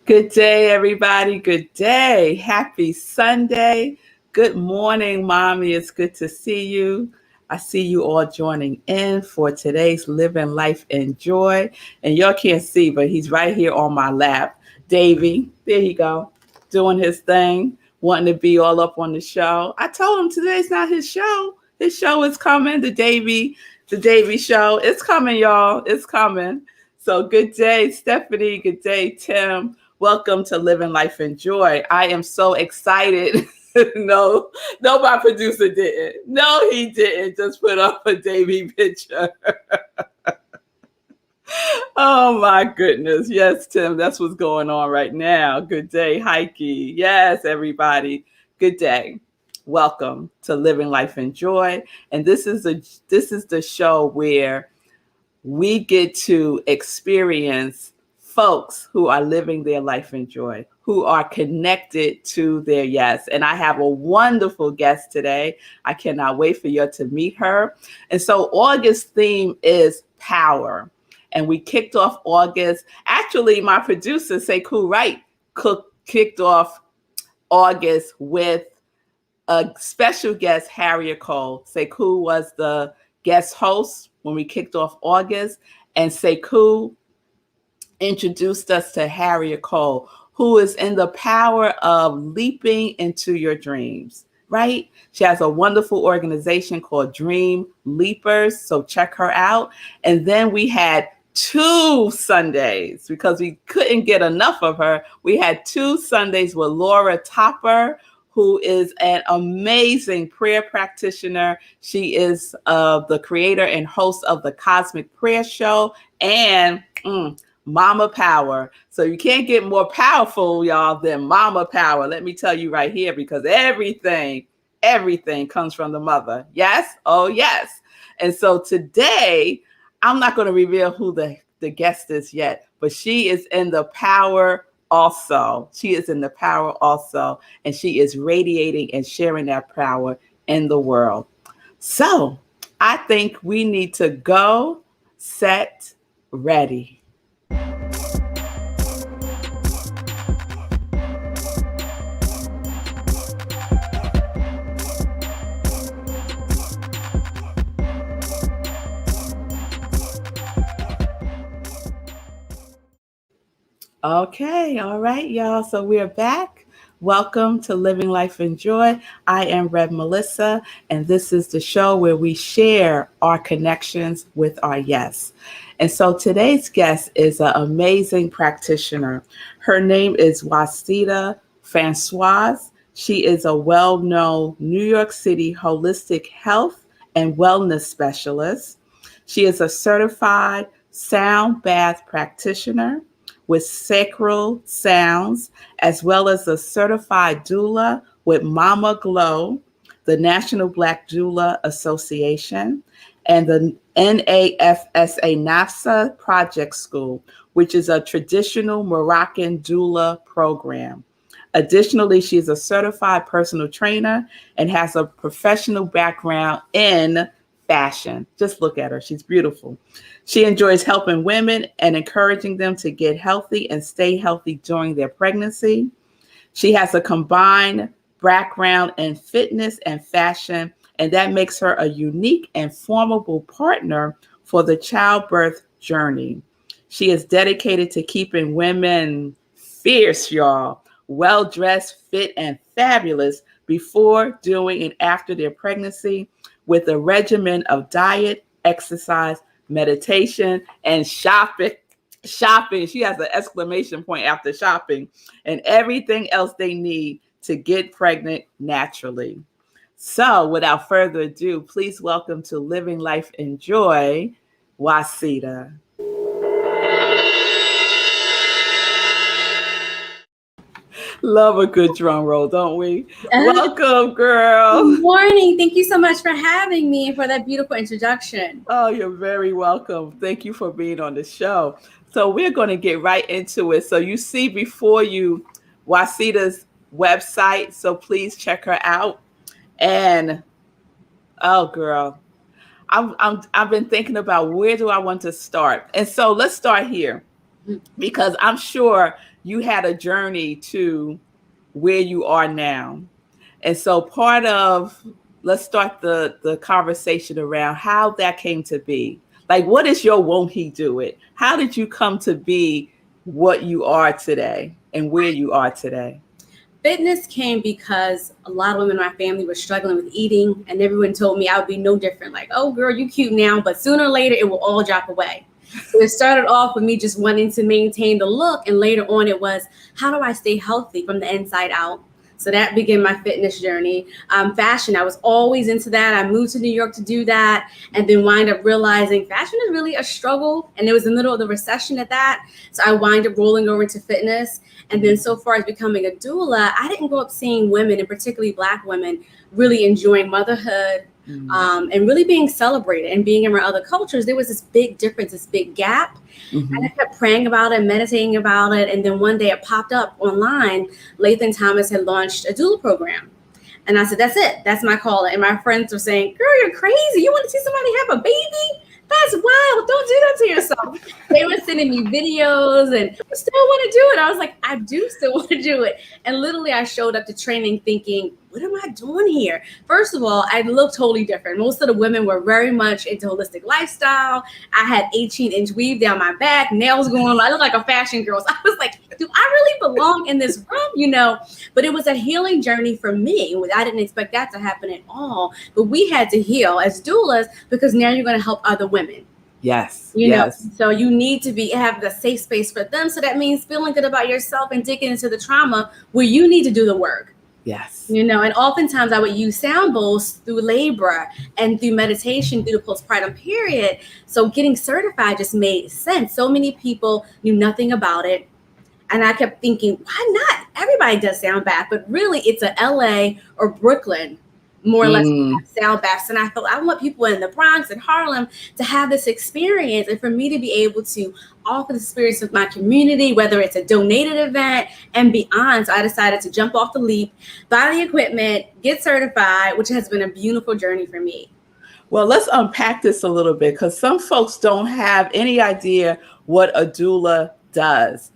Good day, everybody. Good day. Happy Sunday. Good morning, Mommy. It's good to see you. I see you all joining in for today's Living Life in Joy. And y'all can't see, but he's right here on my lap. Davy, there you go, doing his thing, wanting to be all up on the show. I told him today's not his show. His show is coming, the Davy show. It's coming, y'all. It's coming. So good day, Stephanie. Good day, Tim. Welcome to Living Life in Joy. I am so excited. No, my producer didn't. No, he didn't. Just put up a Davy picture. Oh my goodness. Yes, Tim, that's what's going on right now. Good day, Heike. Yes, everybody. Good day. Welcome to Living Life in Joy. And this is the show where we get to experience folks who are living their life in joy, who are connected to their yes. And I have a wonderful guest today. I cannot wait for you to meet her. And so August theme is power. And we kicked off August. Actually, my producer, Sekou Wright, kicked off August with a special guest, Harriet Cole. Sekou was the guest host when we kicked off August, and Sekou introduced us to Harriet Cole, who is in the power of leaping into your dreams, right? She has a wonderful organization called Dream Leapers, so check her out. And then we had 2 Sundays, because we couldn't get enough of her. We had 2 Sundays with Laura Topper, who is an amazing prayer practitioner. She is the creator and host of the Cosmic Prayer Show and Mama Power. So you can't get more powerful, y'all, than Mama Power. Let me tell you right here, because everything comes from the mother. Yes? Oh, yes. And so today, I'm not going to reveal who the guest is yet, but she is in the power also. She is in the power also, and she is radiating and sharing that power in the world. So I think we need to go, set, ready. Okay, all right, y'all. So we're back. Welcome to Living Life in Joy. I am Rev Melissa, and this is the show where we share our connections with our yes. And so today's guest is an amazing practitioner. Her name is Wasidah Francois. She is a well-known New York City holistic health and wellness specialist. She is a certified sound bath practitioner with sacral sounds, as well as a certified doula with Mama Glow, the National Black Doula Association, and the NAFSA NAFSA Project School, which is a traditional Moroccan doula program. Additionally, she is a certified personal trainer and has a professional background in fashion. Just look at her. She's beautiful. She enjoys helping women and encouraging them to get healthy and stay healthy during their pregnancy. She has a combined background in fitness and fashion, and that makes her a unique and formidable partner for the childbirth journey. She is dedicated to keeping women fierce, y'all, well dressed, fit, and fabulous before, during, and after their pregnancy, with a regimen of diet, exercise, meditation, and shopping. Shopping. She has an exclamation point after shopping, and everything else they need to get pregnant naturally. So, without further ado, please welcome to Living Life in Joy, Wasidah. Love a good drum roll, don't we? Welcome, girl. Good morning. Thank you so much for having me and for that beautiful introduction. Oh, you're very welcome. Thank you for being on the show. So we're going to get right into it. So you see before you Wasidah's website, so please check her out. And oh, girl, I've been thinking about where do I want to start. And so let's start here. because I'm sure you had a journey to where you are now. And so let's start the conversation around how that came to be. Like, what is your won't he do it? How did you come to be what you are today and where you are today? Fitness came because a lot of women in my family were struggling with eating, and everyone told me I would be no different. Like, oh, girl, you cute now, but sooner or later it will all drop away. So it started off with me just wanting to maintain the look, and later on it was, how do I stay healthy from the inside out? So that began my fitness journey. Fashion, I was always into that. I moved to New York to do that, and then wind up realizing fashion is really a struggle. And it was in the middle of the recession at that. So I wind up rolling over into fitness. And then so far as becoming a doula, I didn't grow up seeing women, and particularly Black women, really enjoying motherhood, and really being celebrated. And being around other cultures, there was this big difference, this big gap. And I kept praying about it, meditating about it. And then one day it popped up online. Lathan Thomas had launched a doula program. And I said, that's it. That's my call. And my friends were saying, girl, you're crazy. You want to see somebody have a baby? That's wild. Don't do that to yourself. They were sending me videos and I still want to do it. I was like, I do still want to do it. And literally I showed up to training thinking, what am I doing here? First of all, I looked totally different. Most of the women were very much into holistic lifestyle. I had 18-inch weave down my back, nails going on. I looked like a fashion girl. So I was like, do I really belong in this room? But it was a healing journey for me. I didn't expect that to happen at all. But we had to heal as doulas because now you're going to help other women. Yes. You know, so you need to have the safe space for them. So that means feeling good about yourself and digging into the trauma where you need to do the work. Yes. And oftentimes I would use sound bowls through labor and through meditation through the postpartum period. So getting certified just made sense. So many people knew nothing about it. And I kept thinking, why not? Everybody does sound bath, but really it's a LA or Brooklyn, more or less sound baths. And I thought I want people in the Bronx and Harlem to have this experience and for me to be able to offer the experience with my community, whether it's a donated event and beyond. So I decided to jump off the leap, buy the equipment, get certified, which has been a beautiful journey for me. Well, let's unpack this a little bit because some folks don't have any idea what a doula does.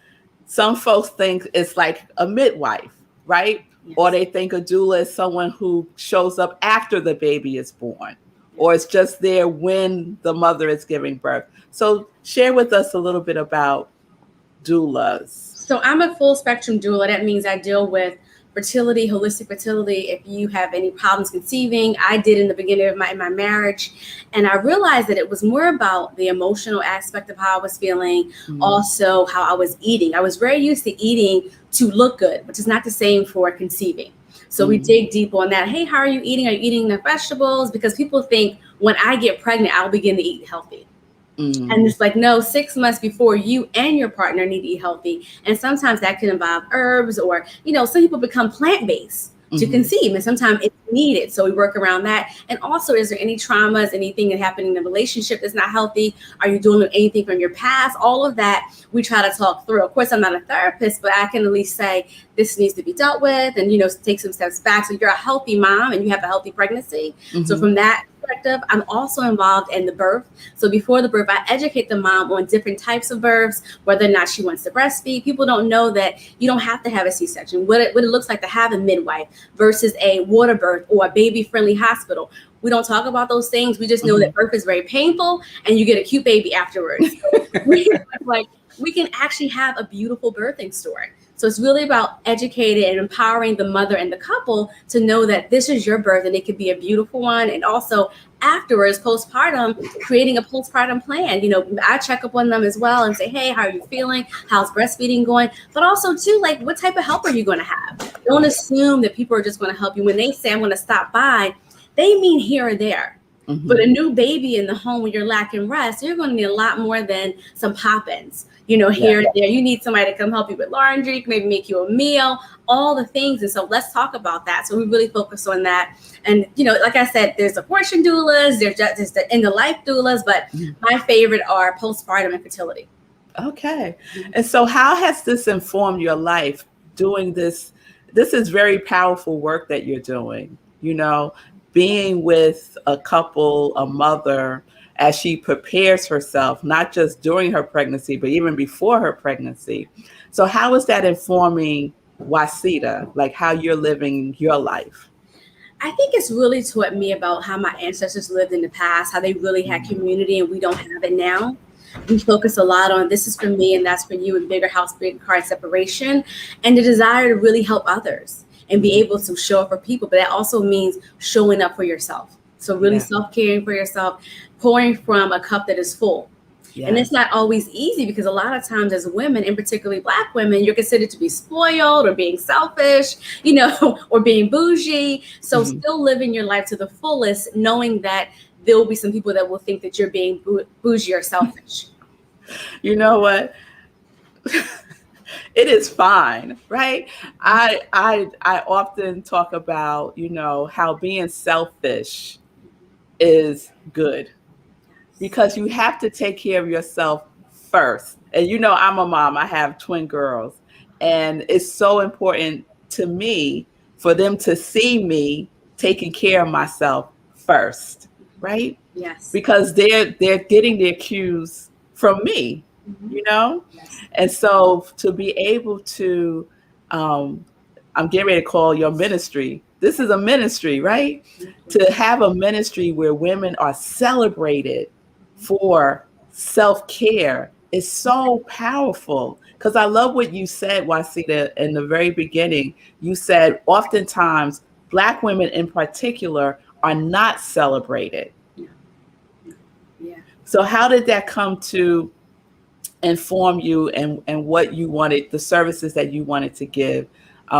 Some folks think it's like a midwife, right? Yes. Or they think a doula is someone who shows up after the baby is born, or it's just there when the mother is giving birth. So share with us a little bit about doulas. So I'm a full spectrum doula. That means I deal with fertility, holistic fertility. If you have any problems conceiving, I did in the beginning of my marriage. And I realized that it was more about the emotional aspect of how I was feeling, also how I was eating. I was very used to eating to look good, which is not the same for conceiving. So we dig deep on that. Hey, how are you eating? Are you eating the vegetables? Because people think when I get pregnant, I'll begin to eat healthy. And it's like, no, 6 months before you and your partner need to eat healthy. And sometimes that can involve herbs or, some people become plant-based to conceive and sometimes it's needed. So we work around that. And also, is there any traumas, anything that happened in the relationship that's not healthy? Are you dealing with anything from your past? All of that we try to talk through. Of course, I'm not a therapist, but I can at least say this needs to be dealt with and, take some steps back. So you're a healthy mom and you have a healthy pregnancy. So from that perspective, I'm also involved in the birth. So before the birth, I educate the mom on different types of births, whether or not she wants to breastfeed. People don't know that you don't have to have a C-section, what it looks like to have a midwife versus a water birth or a baby-friendly hospital. We don't talk about those things. We just know that birth is very painful and you get a cute baby afterwards. So we can actually have a beautiful birthing story. So it's really about educating and empowering the mother and the couple to know that this is your birth and it could be a beautiful one. And also afterwards, postpartum, creating a postpartum plan. I check up on them as well and say, hey, how are you feeling? How's breastfeeding going? But also too, what type of help are you going to have? Don't assume that people are just going to help you. When they say I'm going to stop by, they mean here or there. But a new baby in the home when you're lacking rest, you're going to need a lot more than some pop-ins, here and there. You need somebody to come help you with laundry, maybe make you a meal, all the things. And so let's talk about that. So we really focus on that. And, like I said, there's abortion doulas, there's the end-of-life doulas, but my favorite are postpartum and fertility. Okay. And so how has this informed your life doing this? This is very powerful work that you're doing, being with a couple, a mother, as she prepares herself, not just during her pregnancy, but even before her pregnancy. So how is that informing Wasidah, like how you're living your life? I think it's really taught me about how my ancestors lived in the past, how they really had community and we don't have it now. We focus a lot on this is for me and that's for you, and bigger house, big car separation, and the desire to really help others and be able to show up for people. But that also means showing up for yourself. So really Yeah. self-caring for yourself, pouring from a cup that is full. And it's not always easy because a lot of times as women, and particularly Black women, you're considered to be spoiled or being selfish, or being bougie. So still living your life to the fullest, knowing that there will be some people that will think that you're being bougie or selfish. You know what? It is fine, right? I often talk about, how being selfish is good, because you have to take care of yourself first. And I'm a mom, I have twin girls, and it's so important to me for them to see me taking care of myself first, right? Yes. Because they're getting their cues from me, Yes. and so to be able to, I'm getting ready to call your ministry. This is a ministry, right? To have a ministry where women are celebrated for self-care is so powerful. Because I love what you said, Wasidah, in the very beginning. You said oftentimes Black women in particular are not celebrated. Yeah. So how did that come to inform you and what you wanted, the services that you wanted to give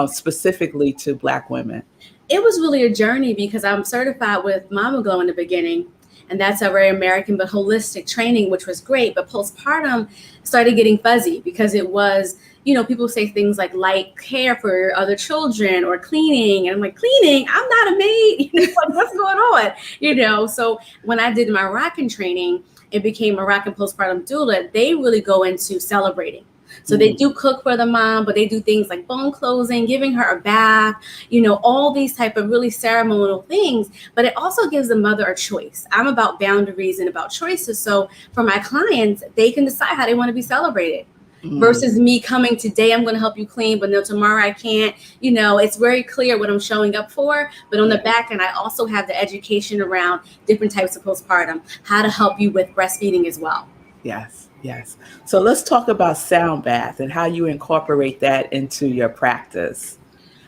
specifically to Black women? It was really a journey because I'm certified with Mama Glow in the beginning. And that's a very American but holistic training, which was great. But postpartum started getting fuzzy because it was, people say things like light care for other children or cleaning. And I'm like, cleaning? I'm not a maid. What's going on? So when I did my Moroccan training, it became Moroccan postpartum doula. They really go into celebrating. So they do cook for the mom, but they do things like bone closing, giving her a bath, all these type of really ceremonial things. But it also gives the mother a choice. I'm about boundaries and about choices. So for my clients, they can decide how they want to be celebrated. Versus me coming today, I'm going to help you clean, but no, tomorrow I can't. It's very clear what I'm showing up for. But on the back end, I also have the education around different types of postpartum, how to help you with breastfeeding as well. Yes, yes. So let's talk about sound bath and how you incorporate that into your practice.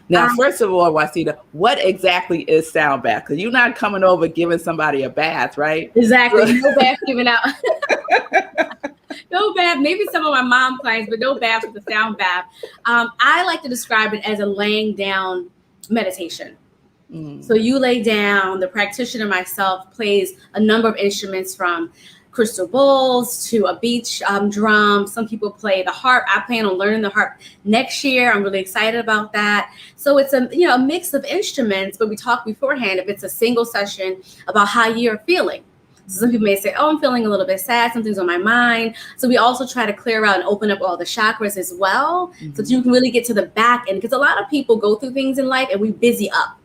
Now, first of all, Wasidah, what exactly is sound bath? Because you're not coming over giving somebody a bath, right? Exactly. No bath given out. No bath. Maybe some of my mom clients, but no bath with the sound bath. I like to describe it as a laying down meditation. So you lay down, the practitioner myself plays a number of instruments from crystal bowls to a beach drum. Some people play the harp. I plan on learning the harp next year. I'm really excited about that. So it's a mix of instruments, but we talk beforehand if it's a single session about how you're feeling. So some people may say, oh, I'm feeling a little bit sad. Something's on my mind. So we also try to clear out and open up all the chakras as well. So that you can really get to the back end, because a lot of people go through things in life and we busy up.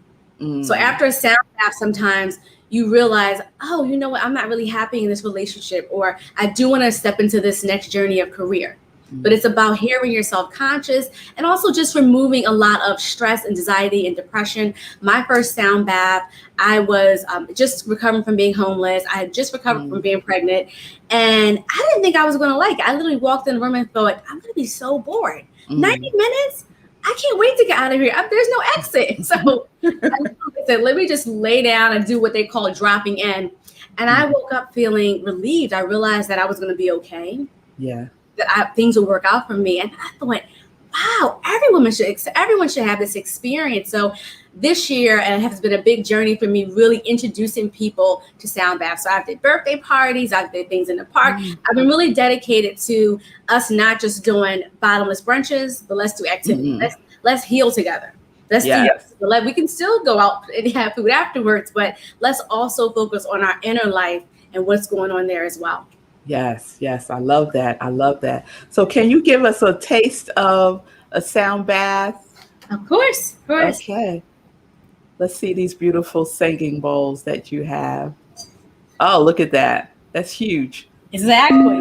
So after a sound bath, sometimes you realize, oh, you know what? I'm not really happy in this relationship, or I do want to step into this next journey of career. But it's about hearing yourself conscious and also just removing a lot of stress, anxiety, and depression. My first sound bath, I was just recovering from being homeless. I had just recovered from being pregnant, and I didn't think I was going to like it. I literally walked in the room and thought, I'm going to be so bored. 90 minutes? I can't wait to get out of here. There's no exit. So I said, let me just lay down and do what they call dropping in. And I woke up feeling relieved. I realized that I was going to be okay. Yeah. That things would work out for me. And I thought, wow, everyone should have this experience. So this year, and it has been a big journey for me, really introducing people to sound baths. So I've did birthday parties, I've did things in the park. I've been really dedicated to us not just doing bottomless brunches, but let's do activity. Let's heal together. Let's we can still go out and have food afterwards, but let's also focus on our inner life and what's going on there as well. Yes, yes, I love that. I love that. So can you give us a taste of a sound bath? Of course, of course. Okay. Let's see these beautiful singing bowls that you have. Oh, look at that. That's huge. Exactly.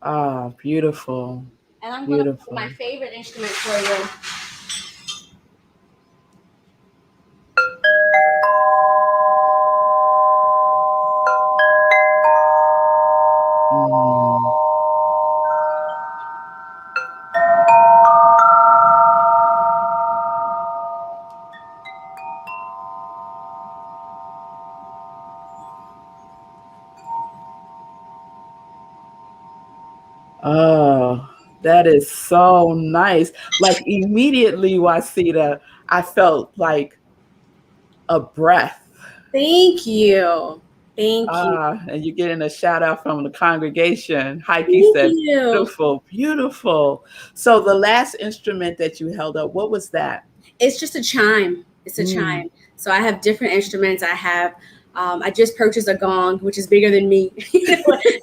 Ah, beautiful. And I'm going to play my Beautiful. favorite instrument for you. Mm. Oh, that is so nice. Like immediately, Wasita, I felt like a breath. Thank you. Thank you. And you're getting a shout out from the congregation. Heike Thank said, you. beautiful, beautiful. So the last instrument that you held up, what was that? It's just a chime. It's a Mm. chime. So I have different instruments. I just purchased a gong, which is bigger than me.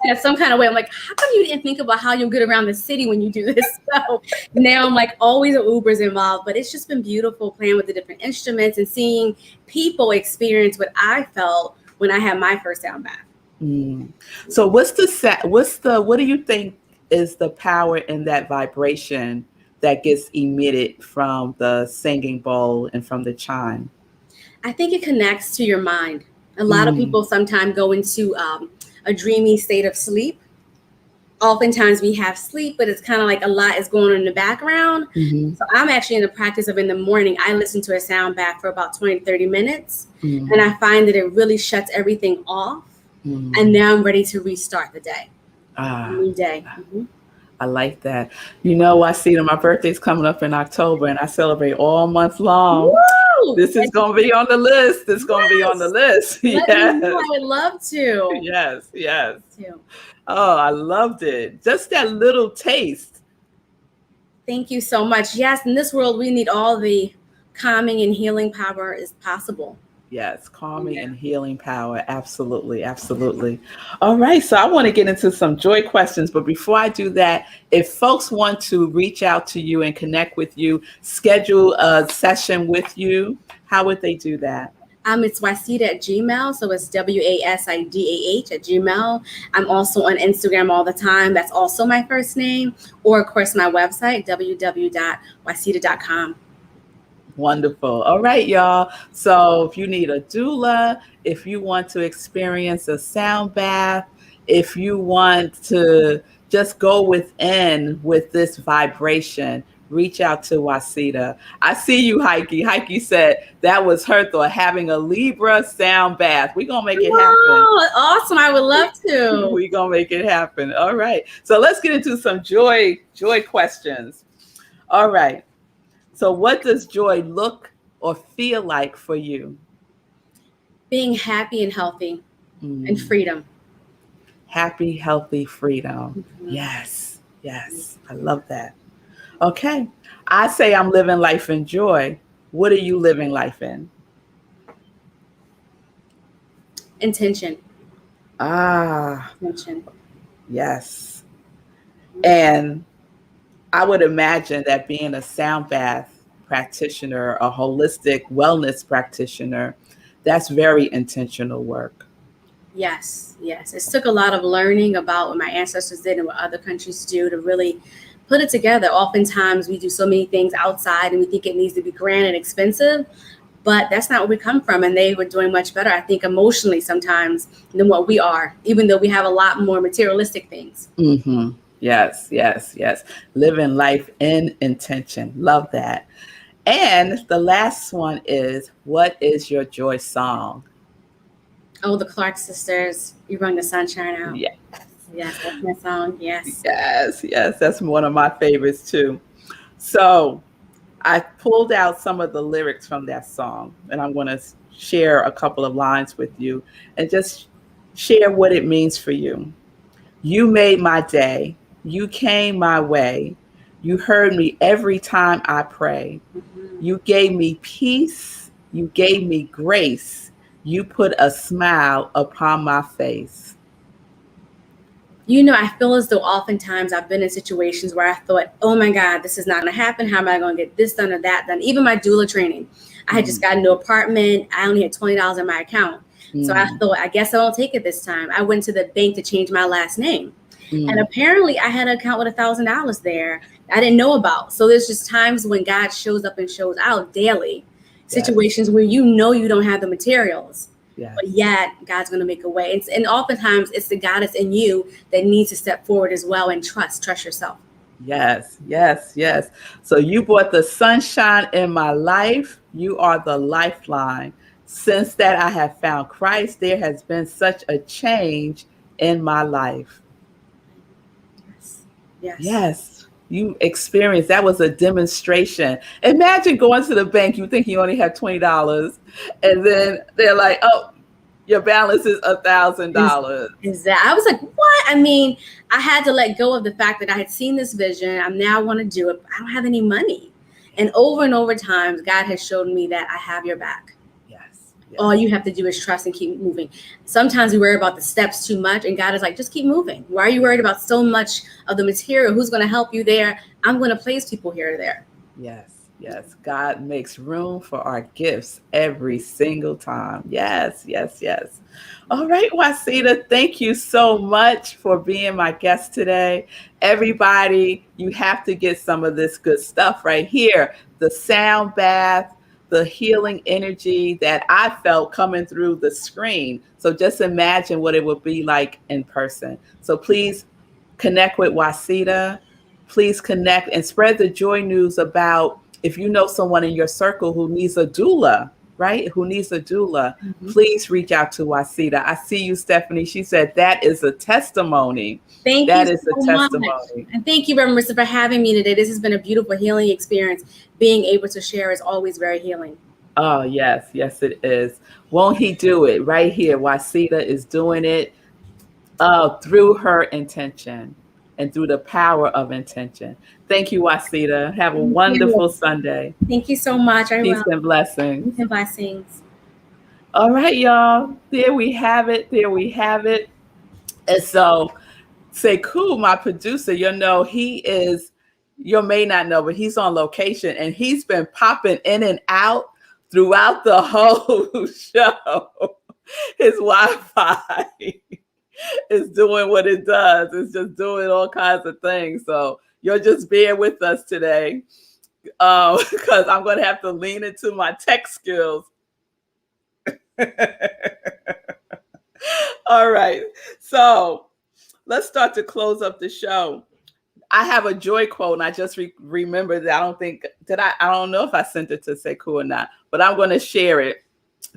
And some kind of way, I'm like, how come you didn't think about how you'll get around the city when you do this? So now I'm like, always an Uber's involved. But it's just been beautiful playing with the different instruments and seeing people experience what I felt when I had my first sound bath. Mm. So what do you think is the power in that vibration that gets emitted from the singing bowl and from the chime? I think it connects to your mind. A lot of Mm. people sometimes go into a dreamy state of sleep. Oftentimes we have sleep, but it's kind of like a lot is going on in the background. Mhm. So I'm actually in the practice of in the morning, I listen to a sound bath for about 20 to 30 minutes. Mm. And I find that it really shuts everything off. Mm. And now I'm ready to restart the day. Ah, New day. I like that. I see that my birthday's coming up in October and I celebrate all month long. Woo! This is going to be on the list. It's going to be on the Yes. list. Let me know. Yes. I would love to. Yes. Yes. Too. Oh, I loved it. Just that little taste. Thank you so much. Yes, in this world, we need all the calming and healing power is possible. Yes, calming Yeah. and healing power. Absolutely, absolutely. All right, so I want to get into some joy questions, but before I do that, if folks want to reach out to you and connect with you, schedule a session with you, how would they do that? It's Wasidah at Gmail, so it's WASIDAH at Gmail. I'm also on Instagram all the time. That's also my first name, or of course my website www.wasidah.com. Wonderful. All right, y'all. So if you need a doula, if you want to experience a sound bath, if you want to just go within with this vibration, reach out to Wasidah. I see you, Heike. Heike said that was her thought, having a Libra sound bath. We're going to make it happen. Oh, awesome. I would love to. We're going to make it happen. All right. So let's get into some joy questions. All right. So what does joy look or feel like for you? Being happy and healthy and Mm. freedom. Happy, healthy, freedom. Mhm. Yes, yes. I love that. Okay. I say I'm living life in joy. What are you living life in? Intention. Ah, Intention. yes. And I would imagine that being a sound bath practitioner, a holistic wellness practitioner, that's very intentional work. Yes, yes. It took a lot of learning about what my ancestors did and what other countries do to really put it together. Oftentimes, we do so many things outside and we think it needs to be grand and expensive, but that's not where we come from. And they were doing much better, I think, emotionally sometimes than what we are, even though we have a lot more materialistic things. Mm-hmm. Yes, yes, yes. Living life in intention. Love that. And the last one is, what is your joy song? Oh, the Clark sisters, You Rung the Sunshine Out. Yeah. Yes, that's my song. Yes. Yes, yes. That's one of my favorites too. So I pulled out some of the lyrics from that song, and I'm going to share a couple of lines with you and just share what it means for you. You made my day. You came my way. You heard me every time I pray. Mhm. You gave me peace. You gave me grace. You put a smile upon my face. I feel as though oftentimes I've been in situations where I thought, oh my God, this is not going to happen. How am I going to get this done or that done? Even my doula training, I had just gotten a new apartment. I only had $20 in my account. So I thought, I guess I won't take it this time. I went to the bank to change my last name. And apparently I had an account with $1,000 there I didn't know about. So there's just times when God shows up and shows out daily, situations where you don't have the materials. But yet God's going to make a way. And oftentimes it's the God that's in you that needs to step forward as well and trust yourself. Yes, yes, yes. So you brought the sunshine in my life. You are the lifeline. Since that I have found Christ, there has been such a change in my life. Yes. Yes. You experienced that was a demonstration. Imagine going to the bank, you think you only have $20, and then they're like, oh, your balance is $1,000. Is that I was like, what? I mean, I had to let go of the fact that I had seen this vision. I now want to do it. But I don't have any money. And over times, God has shown me that I have your back. Yes. All you have to do is trust and keep moving. Sometimes we worry about the steps too much, and God is like, just keep moving. Why are you worried about so much of the material? Who's going to help you there? I'm going to place people here or there. Yes. Yes. God makes room for our gifts every single time. Yes. Yes. Yes. All right, Wasidah, thank you so much for being my guest today. Everybody, you have to get some of this good stuff right here. The sound bath, the healing energy that I felt coming through the screen. So just imagine what it would be like in person. So please connect with Wasidah. Please connect and spread the joy news about if you know someone in your circle who needs a doula, right? Who needs a doula, please reach out to Wasidah. I see you, Stephanie. She said that is a testimony. Thank that you is so a testimony. much. And thank you, Reverend Marissa, for having me today. This has been a beautiful healing experience. Being able to share is always very healing. Oh, yes. Yes, it is. Won't he do it right here? Wasidah is doing it through her intention and through the power of intention. Thank you, Wasidah. Have a wonderful Sunday. Thank you so much. I Peace will. and blessings. Peace and blessings. All right, y'all. There we have it. There we have it. And so, Sekou, my producer, you may not know, but he's on location and he's been popping in and out throughout the whole show. His Wi-Fi is doing what it does. It's just doing all kinds of things. So you're just being with us today because I'm going to have to lean into my tech skills. All right. So let's start to close up the show. I have a joy quote, and I just remembered that I don't know if I sent it to Sekou or not, but I'm going to share it.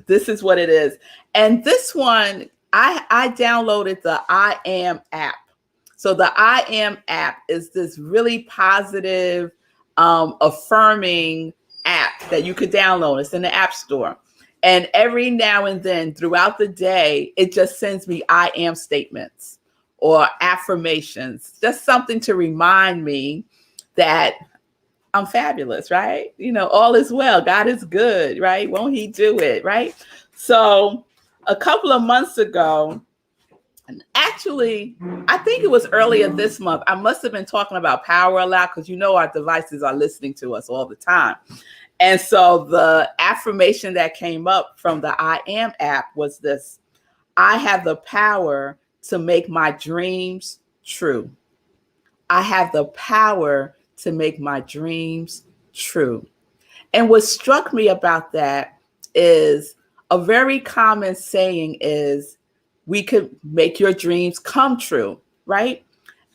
This is what it is. And this one, I downloaded the I Am app. So the I Am app is this really positive, affirming app that you could download. It's in the App Store. And every now and then throughout the day, it just sends me I am statements or affirmations, just something to remind me that I'm fabulous, right? All is well. God is good, right? Won't he do it, right? So a couple of months ago, and actually, I think it was earlier this month, I must have been talking about power a lot because our devices are listening to us all the time. And so the affirmation that came up from the I Am app was this: I have the power to make my dreams true. I have the power to make my dreams true. And what struck me about that is a very common saying is, we could make your dreams come true, right?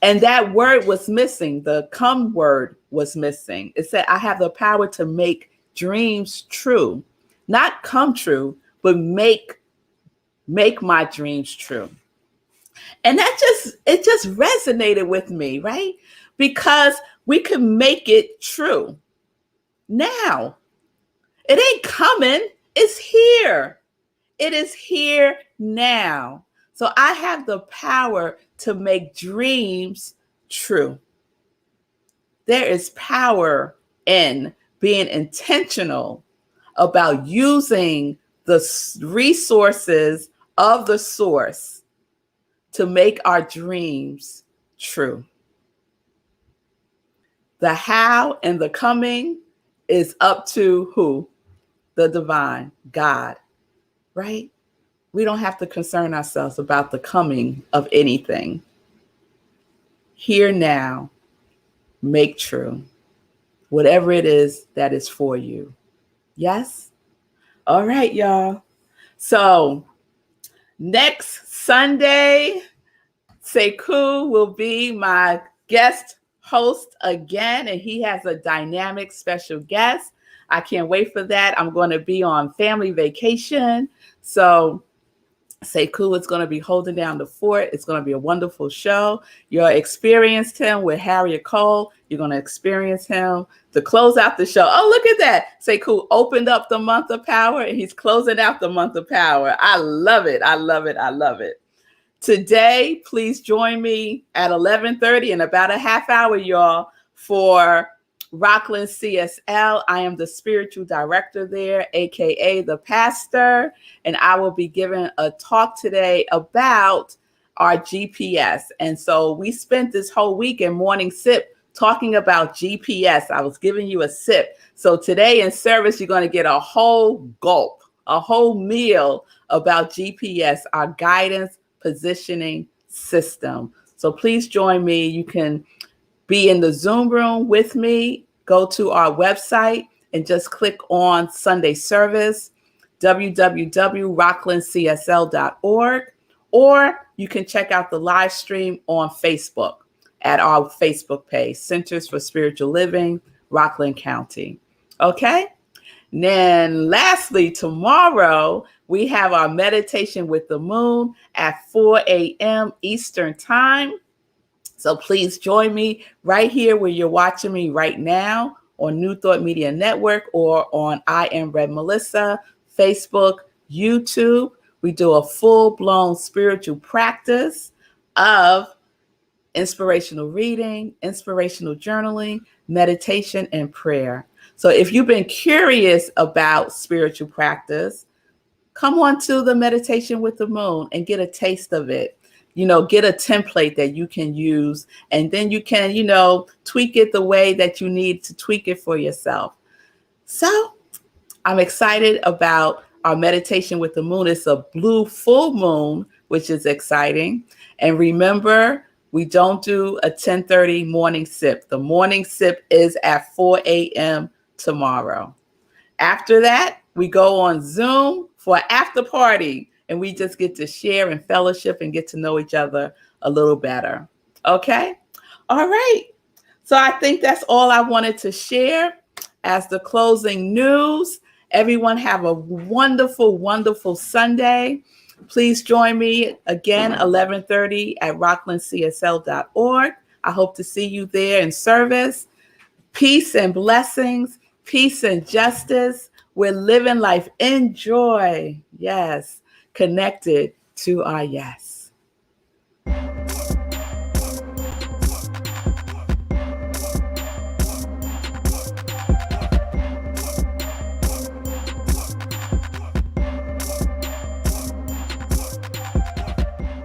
And that word was missing. The come word was missing. It said, I have the power to make dreams true, not come true, but make my dreams true. And it just resonated with me, right? Because we can make it true now. It ain't coming, it's here. It is here now. So I have the power to make dreams true. There is power in being intentional about using the resources of the source to make our dreams true. The how and the coming is up to who? The divine, God, right? We don't have to concern ourselves about the coming of anything. Here now, make true whatever it is that is for you. Yes? All right, y'all. So next Sunday, Sekou will be my guest host again, and he has a dynamic special guest. I can't wait for that. I'm going to be on family vacation. So Sekou is going to be holding down the fort. It's going to be a wonderful show. You experienced him with Harriet Cole. You're going to experience him to close out the show. Oh, look at that. Sekou opened up the month of power, and he's closing out the month of power. I love it. I love it. I love it. Today, please join me at 11:30 in about a half hour, y'all, for Rockland CSL. I am the spiritual director there, aka the pastor, and I will be giving a talk today about our GPS. And so we spent this whole week in Morning Sip talking about GPS. I was giving you a sip. So today in service, you're going to get a whole gulp, a whole meal about GPS, our guidance positioning system. So please join me. You can be in the Zoom room with me. Go to our website and just click on Sunday service, www.rocklandcsl.org, or you can check out the live stream on Facebook at our Facebook page, Centers for Spiritual Living, Rockland County. Okay? And then lastly, tomorrow, we have our meditation with the moon at 4 a.m. Eastern time. So please join me right here where you're watching me right now on New Thought Media Network or on I Am Red Melissa, Facebook, YouTube. We do a full-blown spiritual practice of inspirational reading, inspirational journaling, meditation, and prayer. So if you've been curious about spiritual practice, come on to the meditation with the moon and get a taste of it. Get a template that you can use, and then you can, tweak it the way that you need to tweak it for yourself. So I'm excited about our meditation with the moon. It's a blue full moon, which is exciting. And remember, we don't do a 10:30 morning sip. The morning sip is at 4 a.m. tomorrow. After that, we go on Zoom for an after party, and we just get to share and fellowship and get to know each other a little better. Okay? All right. So I think that's all I wanted to share as the closing news. Everyone have a wonderful, wonderful Sunday. Please join me again, 11:30 at rocklandcsl.org. I hope to see you there in service. Peace and blessings, peace and justice. We're living life in joy. Yes, connected to our yes.